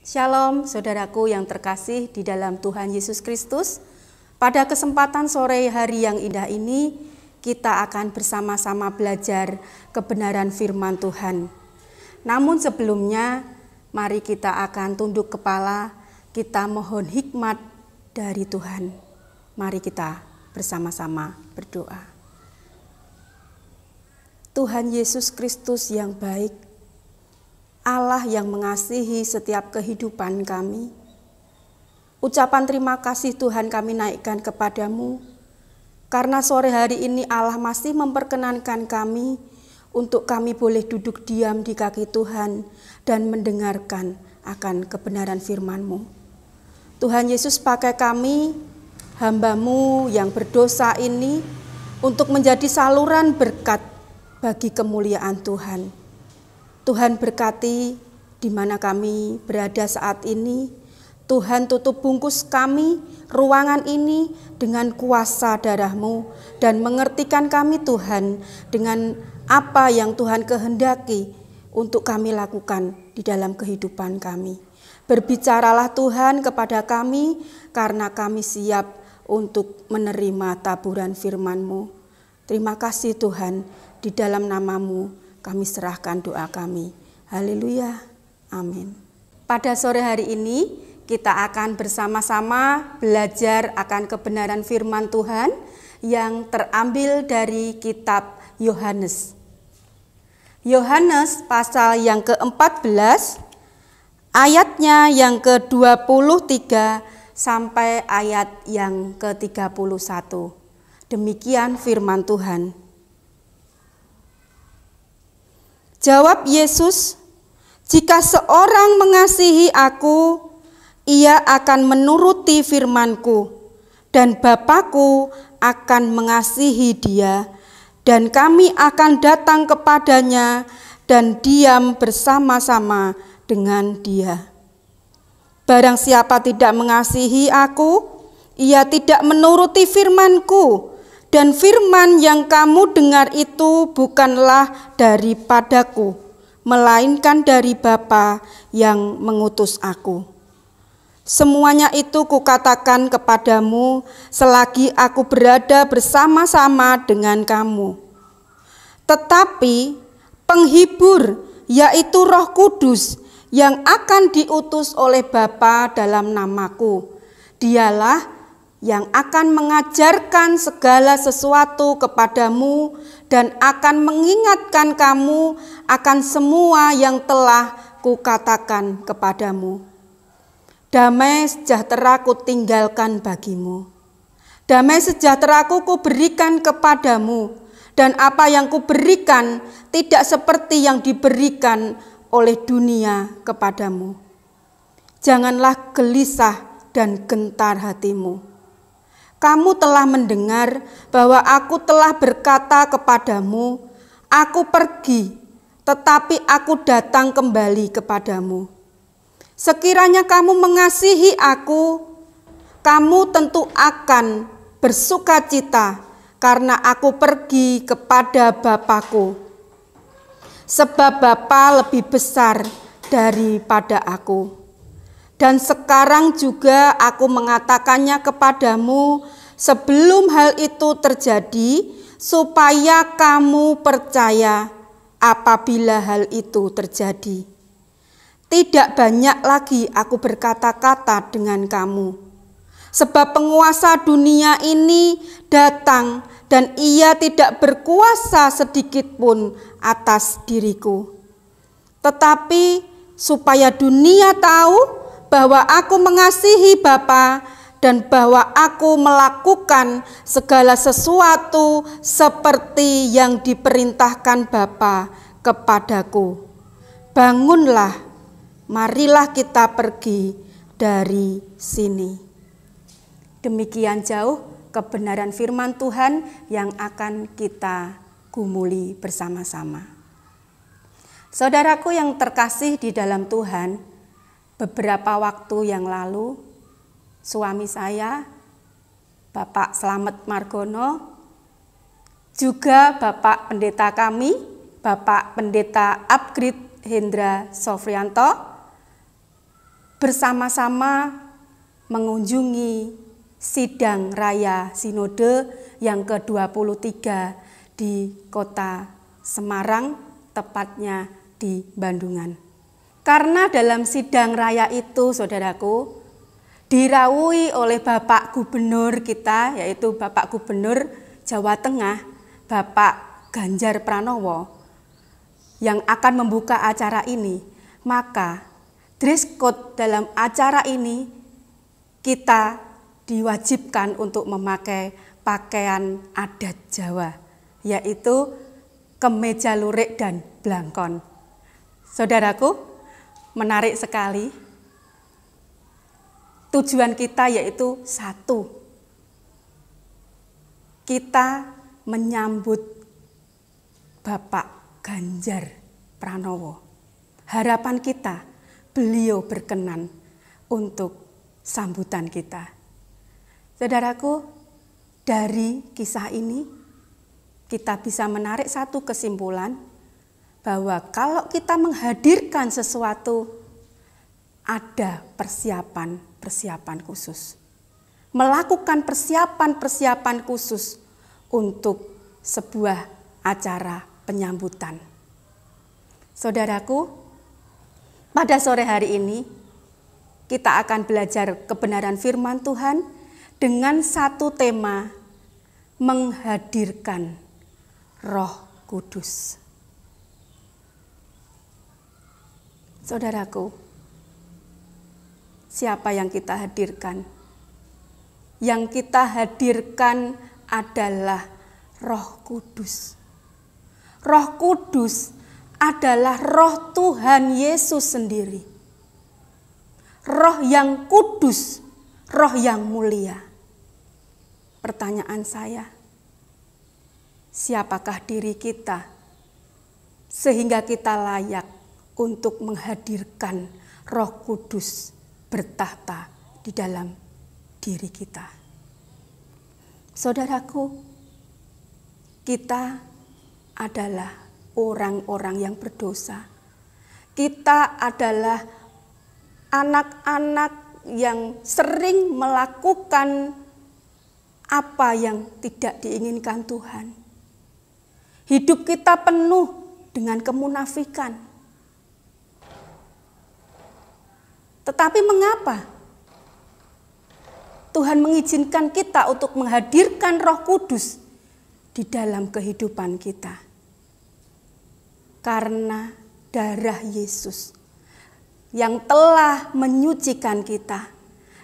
Shalom saudaraku yang terkasih di dalam Tuhan Yesus Kristus. Pada kesempatan sore hari yang indah ini, kita akan bersama-sama belajar kebenaran firman Tuhan. Namun sebelumnya, mari kita akan tunduk kepala, kita mohon hikmat dari Tuhan. Mari kita bersama-sama berdoa. Tuhan Yesus Kristus yang baik, Allah yang mengasihi setiap kehidupan kami. Ucapan terima kasih Tuhan kami naikkan kepadamu, karena sore hari ini Allah masih memperkenankan kami untuk kami boleh duduk diam di kaki Tuhan dan mendengarkan akan kebenaran firman-Mu. Tuhan Yesus, pakai kami, hamba-Mu yang berdosa ini, untuk menjadi saluran berkat bagi kemuliaan Tuhan. Tuhan berkati di mana kami berada saat ini. Tuhan tutup bungkus kami, ruangan ini dengan kuasa darah-Mu dan mengertikan kami Tuhan dengan apa yang Tuhan kehendaki untuk kami lakukan di dalam kehidupan kami. Berbicaralah Tuhan kepada kami karena kami siap untuk menerima taburan firman-Mu. Terima kasih Tuhan, di dalam nama-Mu kami serahkan doa kami. Haleluya. Amin. Pada sore hari ini kita akan bersama-sama belajar akan kebenaran firman Tuhan yang terambil dari kitab Yohanes. Yohanes pasal yang ke-14, ayatnya yang ke-23 sampai ayat yang ke-31. Demikian firman Tuhan. Jawab Yesus, "Jika seorang mengasihi aku, ia akan menuruti firman-Ku, dan Bapa-Ku akan mengasihi dia, dan kami akan datang kepadanya dan diam bersama-sama dengan dia. Barang siapa tidak mengasihi aku, ia tidak menuruti firman-Ku, dan firman yang kamu dengar itu bukanlah daripadaku, melainkan dari Bapa yang mengutus aku. Semuanya itu kukatakan kepadamu selagi aku berada bersama-sama dengan kamu. Tetapi penghibur, yaitu Roh Kudus, yang akan diutus oleh Bapa dalam namaku, dialah yang akan mengajarkan segala sesuatu kepadamu dan akan mengingatkan kamu akan semua yang telah kukatakan kepadamu. Damai sejahtera kutinggalkan bagimu. Damai sejahtera kuberikan kepadamu, dan apa yang kuberikan tidak seperti yang diberikan oleh dunia kepadamu. Janganlah gelisah dan gentar hatimu. Kamu telah mendengar bahwa aku telah berkata kepadamu, aku pergi, tetapi aku datang kembali kepadamu. Sekiranya kamu mengasihi aku, kamu tentu akan bersukacita karena aku pergi kepada Bapa-Ku. Sebab Bapa lebih besar daripada aku. Dan sekarang juga aku mengatakannya kepadamu sebelum hal itu terjadi, supaya kamu percaya apabila hal itu terjadi. Tidak banyak lagi aku berkata-kata dengan kamu, sebab penguasa dunia ini datang dan ia tidak berkuasa sedikit pun atas diriku. Tetapi supaya dunia tahu bahwa aku mengasihi Bapa dan bahwa aku melakukan segala sesuatu seperti yang diperintahkan Bapa kepadaku. Bangunlah, marilah kita pergi dari sini." Demikian jauh kebenaran firman Tuhan yang akan kita gumuli bersama-sama. Saudaraku yang terkasih di dalam Tuhan, beberapa waktu yang lalu, suami saya, Bapak Slamet Margono, juga Bapak Pendeta kami, Bapak Pendeta Upgrade Hendra Sofrianto, bersama-sama mengunjungi sidang raya sinode yang ke-23 di kota Semarang, tepatnya di Bandungan. Karena dalam sidang raya itu, saudaraku, dirawuhi oleh Bapak Gubernur kita, yaitu Bapak Gubernur Jawa Tengah, Bapak Ganjar Pranowo, yang akan membuka acara ini. Maka dress code dalam acara ini kita diwajibkan untuk memakai pakaian adat Jawa, yaitu kemeja lurik dan blangkon. Saudaraku, menarik sekali. Tujuan kita yaitu satu. Kita menyambut Bapak Ganjar Pranowo. Harapan kita, beliau berkenan untuk sambutan kita. Saudaraku, dari kisah ini kita bisa menarik satu kesimpulan bahwa kalau kita menghadirkan sesuatu, ada persiapan khusus. Melakukan persiapan khusus untuk sebuah acara penyambutan. Saudaraku, pada sore hari ini kita akan belajar kebenaran firman Tuhan dengan satu tema, menghadirkan Roh Kudus. Saudaraku, siapa yang kita hadirkan? Yang kita hadirkan adalah Roh Kudus. Roh Kudus adalah Roh Tuhan Yesus sendiri. Roh yang kudus, Roh yang mulia. Pertanyaan saya, siapakah diri kita sehingga kita layak untuk menghadirkan Roh Kudus bertahta di dalam diri kita? Saudaraku, kita adalah orang-orang yang berdosa. Kita adalah anak-anak yang sering melakukan apa yang tidak diinginkan Tuhan. Hidup kita penuh dengan kemunafikan. Tetapi mengapa Tuhan mengizinkan kita untuk menghadirkan Roh Kudus di dalam kehidupan kita? Karena darah Yesus yang telah menyucikan kita,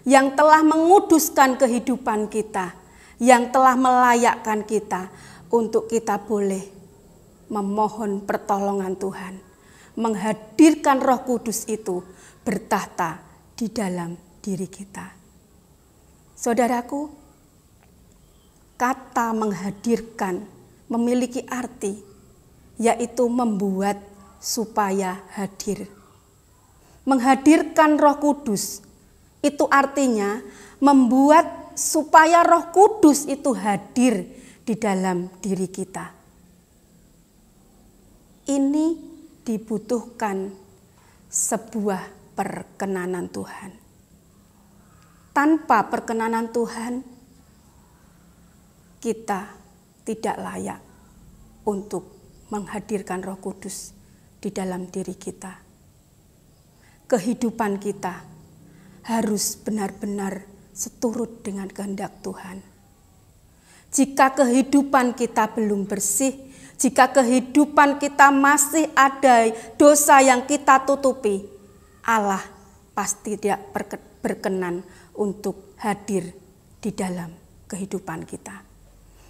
yang telah menguduskan kehidupan kita, yang telah melayakkan kita untuk kita boleh memohon pertolongan Tuhan, menghadirkan Roh Kudus itu bertahta di dalam diri kita. Saudaraku, kata menghadirkan memiliki arti, yaitu membuat supaya hadir. Menghadirkan Roh Kudus itu artinya membuat supaya Roh Kudus itu hadir di dalam diri kita. Ini dibutuhkan sebuah perkenanan Tuhan. Tanpa perkenanan Tuhan, kita tidak layak untuk menghadirkan Roh Kudus di dalam diri kita. Kehidupan kita harus benar-benar seturut dengan kehendak Tuhan. Jika kehidupan kita belum bersih, jika kehidupan kita masih ada dosa yang kita tutupi, Allah pasti tidak berkenan untuk hadir di dalam kehidupan kita.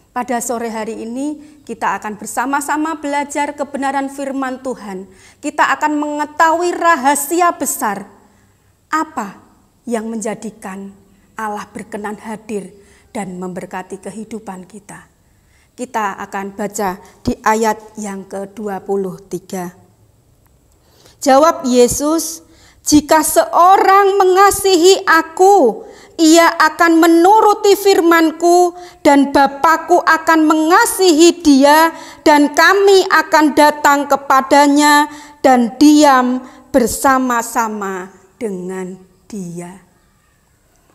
Pada sore hari ini kita akan bersama-sama belajar kebenaran firman Tuhan. Kita akan mengetahui rahasia besar apa yang menjadikan Allah berkenan hadir dan memberkati kehidupan kita. Kita akan baca di ayat yang ke-23. Jawab Yesus, "Jika seorang mengasihi Aku, ia akan menuruti firman-Ku, dan Bapa-Ku akan mengasihi dia, dan kami akan datang kepadanya dan diam bersama-sama dengan Dia.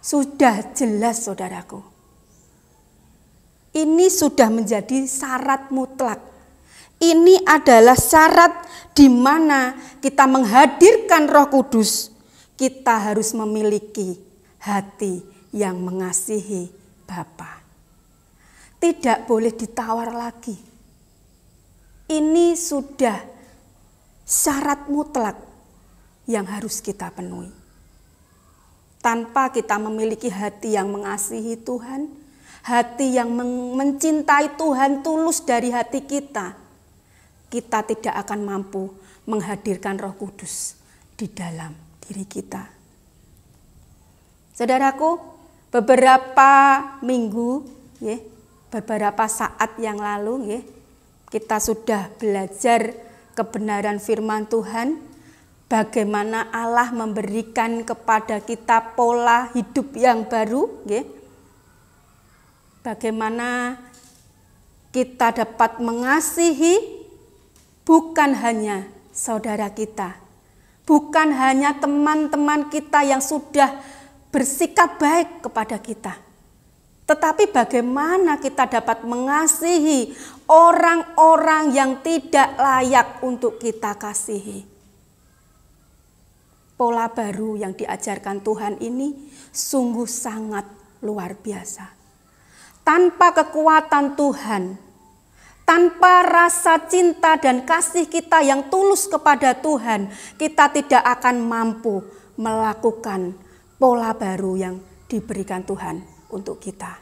Sudah jelas saudaraku. Ini sudah menjadi syarat mutlak. Ini adalah syarat di mana kita menghadirkan Roh Kudus. Kita harus memiliki hati yang mengasihi Bapa. Tidak boleh ditawar lagi. Ini sudah syarat mutlak yang harus kita penuhi. Tanpa kita memiliki hati yang mengasihi Tuhan, hati yang mencintai Tuhan tulus dari hati kita, kita tidak akan mampu menghadirkan Roh Kudus di dalam diri kita. Saudaraku, beberapa minggu, beberapa saat yang lalu, kita sudah belajar kebenaran firman Tuhan. Bagaimana Allah memberikan kepada kita pola hidup yang baru. Bagaimana kita dapat mengasihi bukan hanya saudara kita. Bukan hanya teman-teman kita yang sudah bersikap baik kepada kita. Tetapi bagaimana kita dapat mengasihi orang-orang yang tidak layak untuk kita kasihi. Pola baru yang diajarkan Tuhan ini sungguh sangat luar biasa. Tanpa kekuatan Tuhan, tanpa rasa cinta dan kasih kita yang tulus kepada Tuhan, kita tidak akan mampu melakukan pola baru yang diberikan Tuhan untuk kita.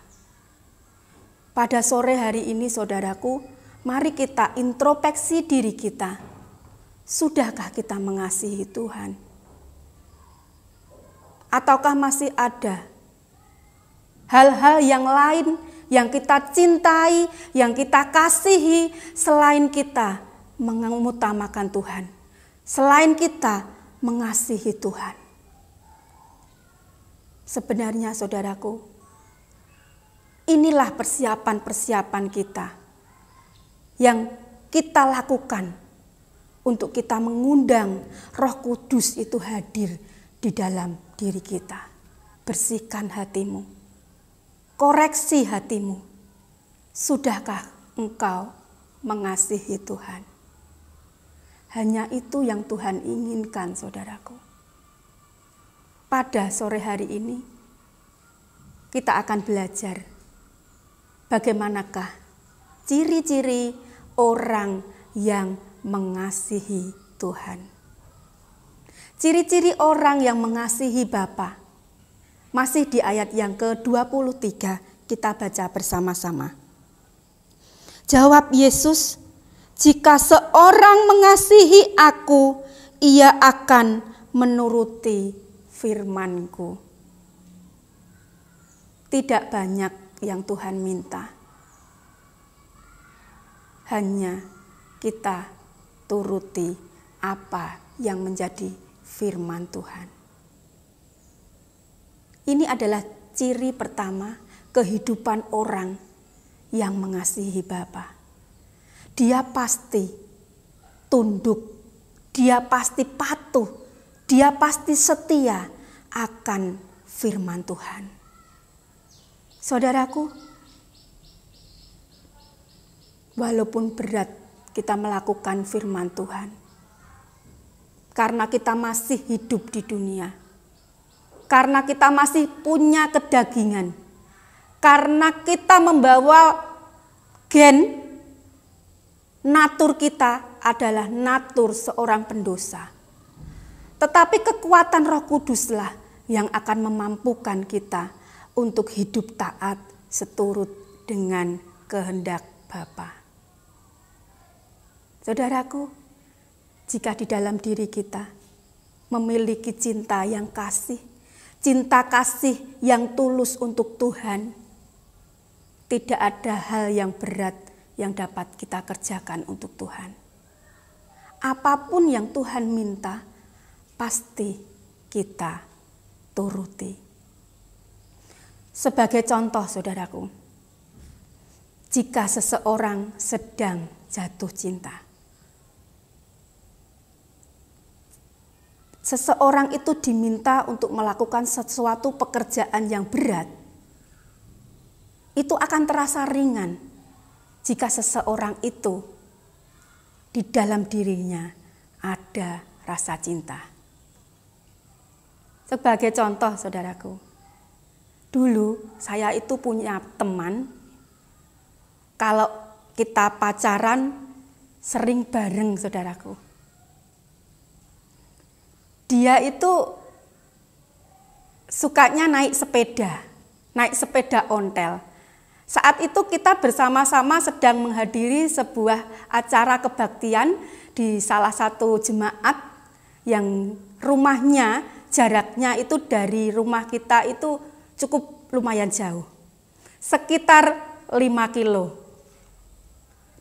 Pada sore hari ini saudaraku, mari kita introspeksi diri kita. Sudahkah kita mengasihi Tuhan? Ataukah masih ada hal-hal yang lain yang kita cintai, yang kita kasihi selain kita mengutamakan Tuhan, selain kita mengasihi Tuhan? Sebenarnya saudaraku, inilah persiapan-persiapan kita yang kita lakukan untuk kita mengundang Roh Kudus itu hadir di dalam diri kita. Bersihkan hatimu, koreksi hatimu. Sudahkah engkau mengasihi Tuhan? Hanya itu yang Tuhan inginkan saudaraku. Pada sore hari ini kita akan belajar bagaimanakah ciri-ciri orang yang mengasihi Tuhan. Ciri-ciri orang yang mengasihi Bapa. Masih di ayat yang ke-23 kita baca bersama-sama. Jawab Yesus, jika seorang mengasihi aku, ia akan menuruti firman-Ku. Tidak banyak yang Tuhan minta. Hanya kita turuti apa yang menjadi firman Tuhan. Ini adalah ciri pertama kehidupan orang yang mengasihi Bapa. Dia pasti tunduk, dia pasti patuh, dia pasti setia akan firman Tuhan. Saudaraku, walaupun berat kita melakukan firman Tuhan, karena kita masih hidup di dunia, karena kita masih punya kedagingan, karena kita membawa gen, natur kita adalah natur seorang pendosa. Tetapi kekuatan Roh Kuduslah yang akan memampukan kita untuk hidup taat seturut dengan kehendak Bapa. Saudaraku, jika di dalam diri kita memiliki cinta yang cinta kasih yang tulus untuk Tuhan, tidak ada hal yang berat yang dapat kita kerjakan untuk Tuhan. Apapun yang Tuhan minta, pasti kita turuti. Sebagai contoh saudaraku, jika seseorang sedang jatuh cinta, seseorang itu diminta untuk melakukan sesuatu pekerjaan yang berat, itu akan terasa ringan jika seseorang itu di dalam dirinya ada rasa cinta. Sebagai contoh, saudaraku, dulu saya itu punya teman, kalau kita pacaran sering bareng, saudaraku. Dia itu sukanya naik sepeda ontel. Saat itu kita bersama-sama sedang menghadiri sebuah acara kebaktian di salah satu jemaat yang rumahnya, jaraknya itu dari rumah kita itu cukup lumayan jauh. Sekitar 5 kilo.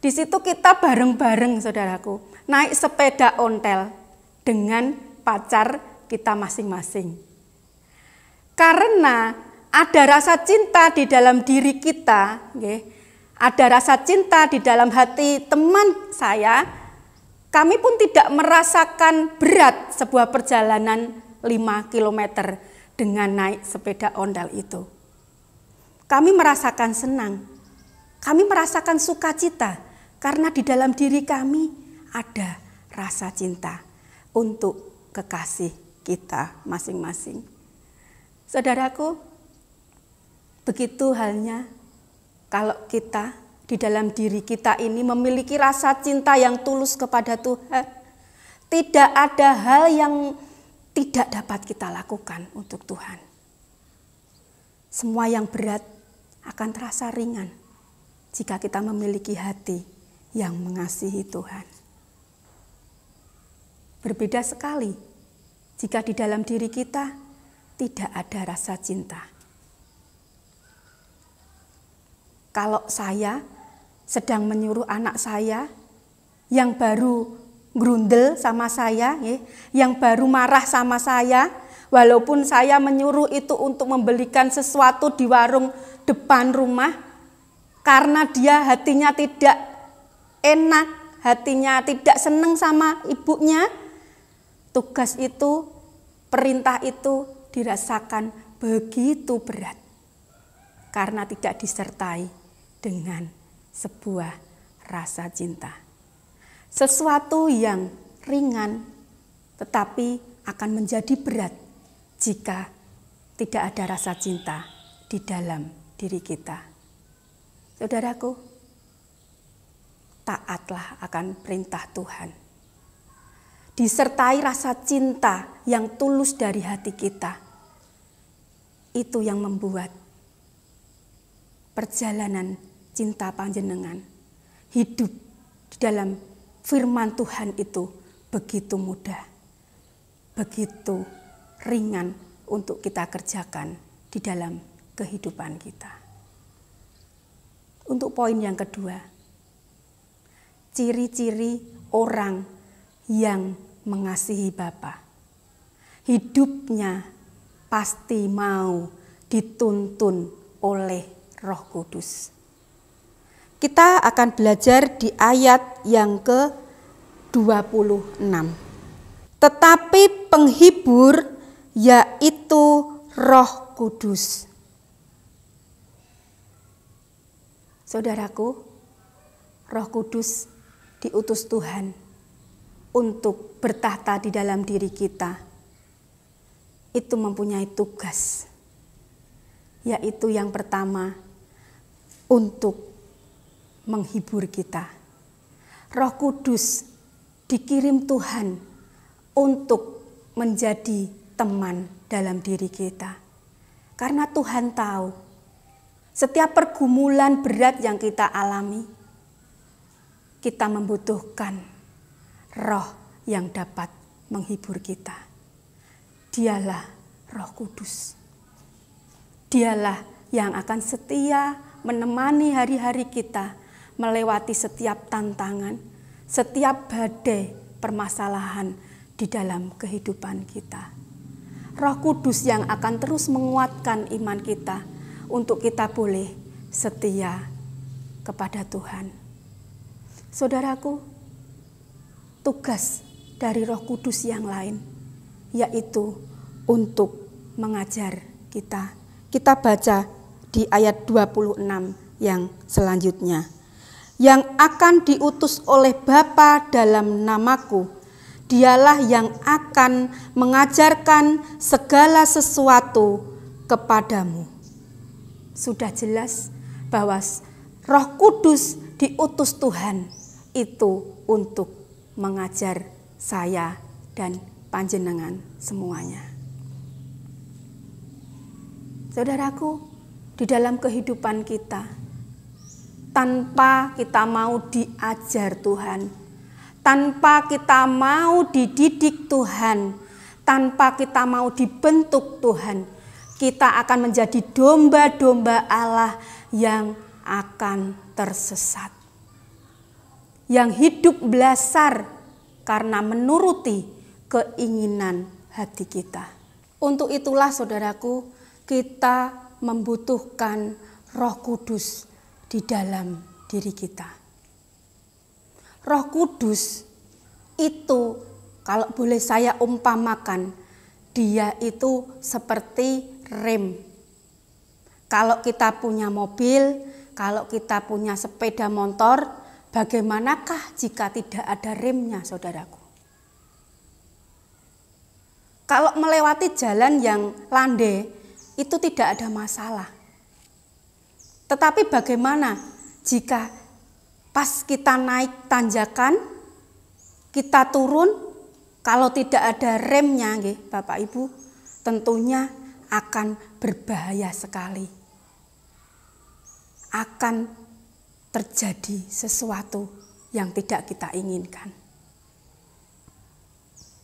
Di situ kita bareng-bareng, saudaraku, naik sepeda ontel dengan pacar kita masing-masing. Karena ada rasa cinta di dalam diri kita, ada rasa cinta di dalam hati teman saya, kami pun tidak merasakan berat sebuah perjalanan 5 km dengan naik sepeda ontel itu. Kami merasakan senang, kami merasakan sukacita, karena di dalam diri kami ada rasa cinta untuk kekasih kita masing-masing. Saudaraku, begitu halnya kalau kita di dalam diri kita ini memiliki rasa cinta yang tulus kepada Tuhan, tidak ada hal yang tidak dapat kita lakukan untuk Tuhan. Semua yang berat akan terasa ringan jika kita memiliki hati yang mengasihi Tuhan. Berbeda sekali jika di dalam diri kita tidak ada rasa cinta. Kalau saya sedang menyuruh anak saya yang baru grundel sama saya, yang baru marah sama saya, walaupun saya menyuruh itu untuk membelikan sesuatu di warung depan rumah, karena dia hatinya tidak enak, hatinya tidak senang sama ibunya, tugas itu, perintah itu dirasakan begitu berat karena tidak disertai dengan sebuah rasa cinta. Sesuatu yang ringan tetapi akan menjadi berat jika tidak ada rasa cinta di dalam diri kita. Saudaraku, taatlah akan perintah Tuhan. Disertai rasa cinta yang tulus dari hati kita. Itu yang membuat perjalanan cinta panjenengan hidup di dalam firman Tuhan itu begitu mudah, begitu ringan untuk kita kerjakan di dalam kehidupan kita. Untuk poin yang kedua, ciri-ciri orang yang mengasihi Bapa. Hidupnya pasti mau dituntun oleh Roh Kudus. Kita akan belajar di ayat yang ke-26. Tetapi penghibur yaitu Roh Kudus. Saudaraku, Roh Kudus diutus Tuhan untuk bertahta di dalam diri kita. Itu mempunyai tugas, yaitu yang pertama, untuk menghibur kita. Roh Kudus dikirim Tuhan untuk menjadi teman dalam diri kita. Karena Tuhan tahu setiap pergumulan berat yang kita alami, kita membutuhkan Roh yang dapat menghibur kita. Dialah Roh Kudus. Dialah yang akan setia menemani hari-hari kita melewati setiap tantangan, setiap badai permasalahan di dalam kehidupan kita. Roh Kudus yang akan terus menguatkan iman kita untuk kita boleh setia kepada Tuhan. Saudaraku, tugas dari Roh Kudus yang lain yaitu untuk mengajar kita. Kita baca di ayat 26 yang selanjutnya. Yang akan diutus oleh Bapa dalam namaku, dialah yang akan mengajarkan segala sesuatu kepadamu. Sudah jelas bahwa Roh Kudus diutus Tuhan itu untuk mengajar saya dan panjenengan semuanya. Saudaraku, di dalam kehidupan kita, tanpa kita mau diajar Tuhan, tanpa kita mau dididik Tuhan, tanpa kita mau dibentuk Tuhan, kita akan menjadi domba-domba Allah yang akan tersesat. Yang hidup belasar karena menuruti keinginan hati kita. Untuk itulah saudaraku, kita membutuhkan Roh Kudus di dalam diri kita. Roh Kudus itu, kalau boleh saya umpamakan, dia itu seperti rem. Kalau kita punya mobil, kalau kita punya sepeda motor, bagaimanakah jika tidak ada remnya, saudaraku? Kalau melewati jalan yang landai, itu tidak ada masalah. Tetapi bagaimana jika pas kita naik tanjakan, kita turun, kalau tidak ada remnya, Bapak Ibu, tentunya akan berbahaya sekali. Akan terjadi sesuatu yang tidak kita inginkan.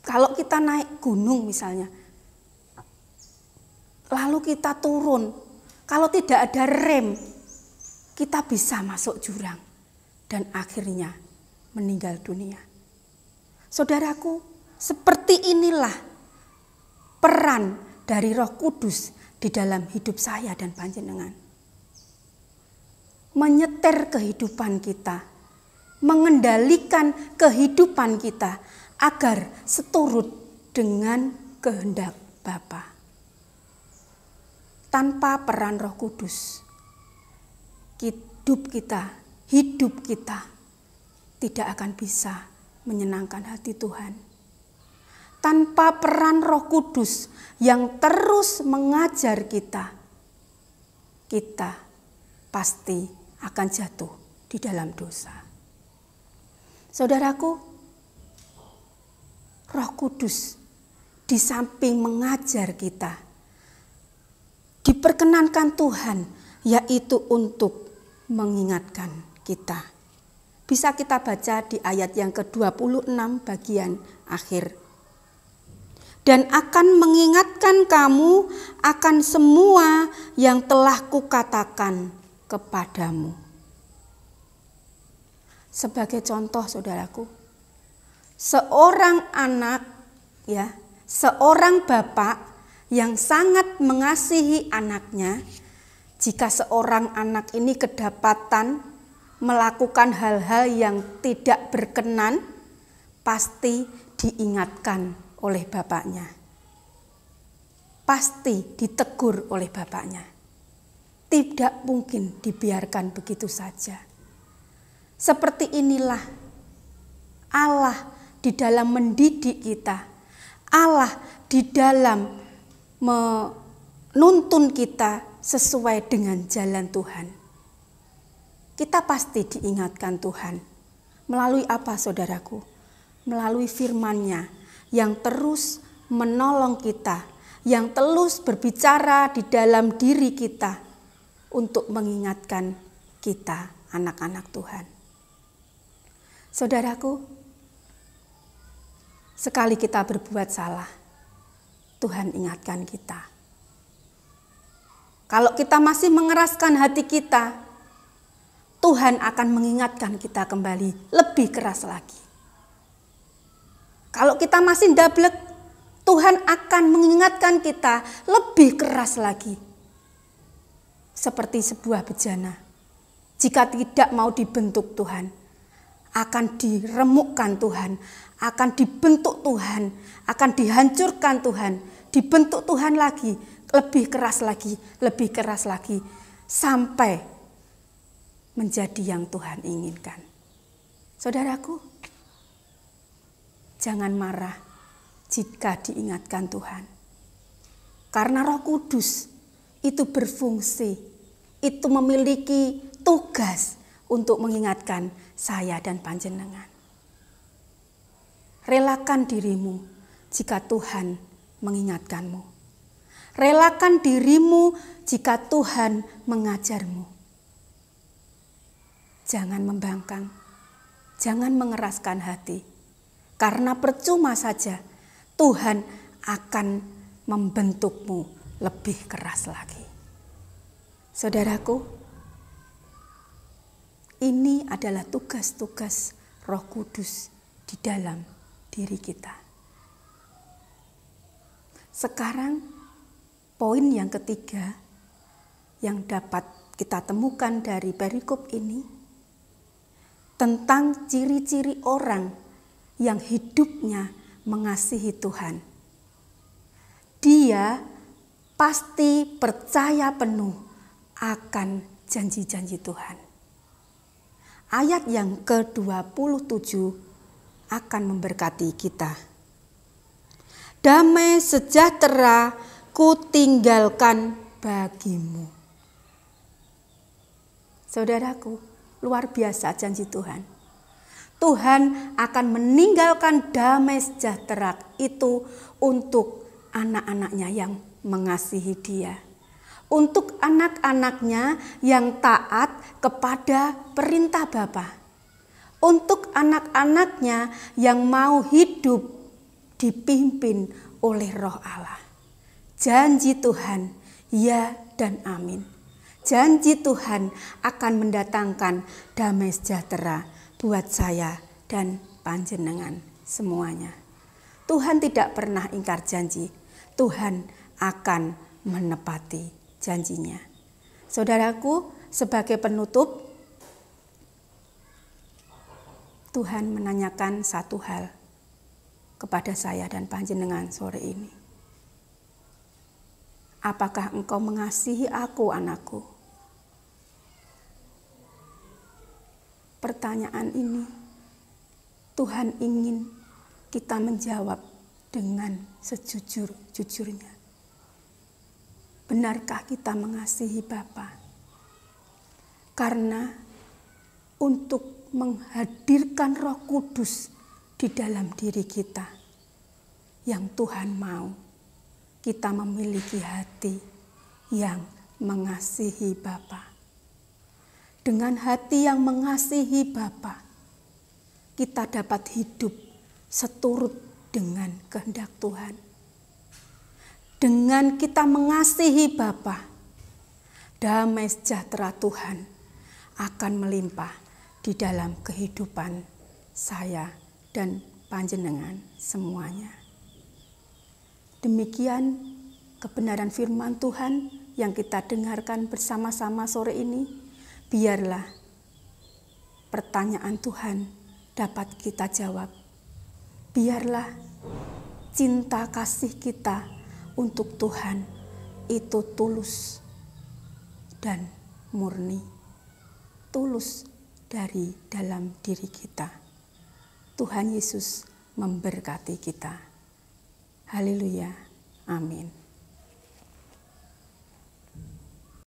Kalau kita naik gunung misalnya, lalu kita turun, kalau tidak ada rem, kita bisa masuk jurang dan akhirnya meninggal dunia. Saudaraku, seperti inilah peran dari Roh Kudus di dalam hidup saya dan panjenengan. Menyetir kehidupan kita, mengendalikan kehidupan kita agar seturut dengan kehendak Bapa. Tanpa peran Roh Kudus, hidup kita tidak akan bisa menyenangkan hati Tuhan. Tanpa peran Roh Kudus yang terus mengajar kita, kita pasti akan jatuh di dalam dosa. Saudaraku, Roh Kudus di samping mengajar kita, diperkenankan Tuhan, yaitu untuk mengingatkan kita. Bisa kita baca di ayat yang ke-26 bagian akhir. Dan akan mengingatkan kamu akan semua yang telah kukatakan kepadamu. Sebagai contoh, saudaraku, seorang anak, seorang bapak yang sangat mengasihi anaknya, jika seorang anak ini kedapatan melakukan hal-hal yang tidak berkenan, pasti diingatkan oleh bapaknya. Pasti ditegur oleh bapaknya. Tidak mungkin dibiarkan begitu saja. Seperti inilah Allah di dalam mendidik kita. Allah di dalam menuntun kita sesuai dengan jalan Tuhan. Kita pasti diingatkan Tuhan. Melalui apa, saudaraku? Melalui firman-Nya yang terus menolong kita, yang terus berbicara di dalam diri kita untuk mengingatkan kita, anak-anak Tuhan. Saudaraku, sekali kita berbuat salah, Tuhan ingatkan kita. Kalau kita masih mengeraskan hati kita, Tuhan akan mengingatkan kita kembali lebih keras lagi. Kalau kita masih ndablek, Tuhan akan mengingatkan kita lebih keras lagi. Seperti sebuah bejana, jika tidak mau dibentuk Tuhan, akan diremukkan Tuhan, akan dibentuk Tuhan, akan dihancurkan Tuhan, dibentuk Tuhan lagi, lebih keras lagi, sampai menjadi yang Tuhan inginkan. Saudaraku, jangan marah jika diingatkan Tuhan. Karena Roh Kudus itu berfungsi, itu memiliki tugas untuk mengingatkan saya dan panjenengan. Relakan dirimu jika Tuhan mengingatkanmu. Relakan dirimu jika Tuhan mengajarmu. Jangan membangkang, jangan mengeraskan hati. Karena percuma saja Tuhan akan membentukmu lebih keras lagi. Saudaraku, ini adalah tugas-tugas Roh Kudus di dalam diri kita. Sekarang, poin yang ketiga yang dapat kita temukan dari perikop ini tentang ciri-ciri orang yang hidupnya mengasihi Tuhan. Dia pasti percaya penuh akan janji-janji Tuhan. Ayat yang ke-27 akan memberkati kita. Damai sejahtera ku tinggalkan bagimu. Saudaraku, luar biasa janji Tuhan. Tuhan akan meninggalkan damai sejahtera itu untuk anak-anaknya yang mengasihi Dia. Untuk anak-anaknya yang taat kepada perintah Bapa. Untuk anak-anaknya yang mau hidup dipimpin oleh Roh Allah. Janji Tuhan, ya dan amin. Janji Tuhan akan mendatangkan damai sejahtera buat saya dan panjenengan semuanya. Tuhan tidak pernah ingkar janji. Tuhan akan menepati janjinya. Saudaraku, sebagai penutup, Tuhan menanyakan satu hal kepada saya dan panjenengan sore ini. Apakah engkau mengasihi aku, anakku? Pertanyaan ini Tuhan ingin kita menjawab dengan sejujur-jujurnya. Benarkah kita mengasihi Bapa? Karena untuk menghadirkan Roh Kudus di dalam diri kita, yang Tuhan mau kita memiliki hati yang mengasihi Bapa. Dengan hati yang mengasihi Bapa, kita dapat hidup seturut dengan kehendak Tuhan. Dengan kita mengasihi Bapa, damai sejahtera Tuhan akan melimpah di dalam kehidupan saya dan panjenengan semuanya. Demikian kebenaran firman Tuhan yang kita dengarkan bersama-sama sore ini. Biarlah pertanyaan Tuhan dapat kita jawab. Biarlah cinta kasih kita untuk Tuhan itu tulus dan murni. Tulus dari dalam diri kita. Tuhan Yesus memberkati kita. Haleluya. Amin.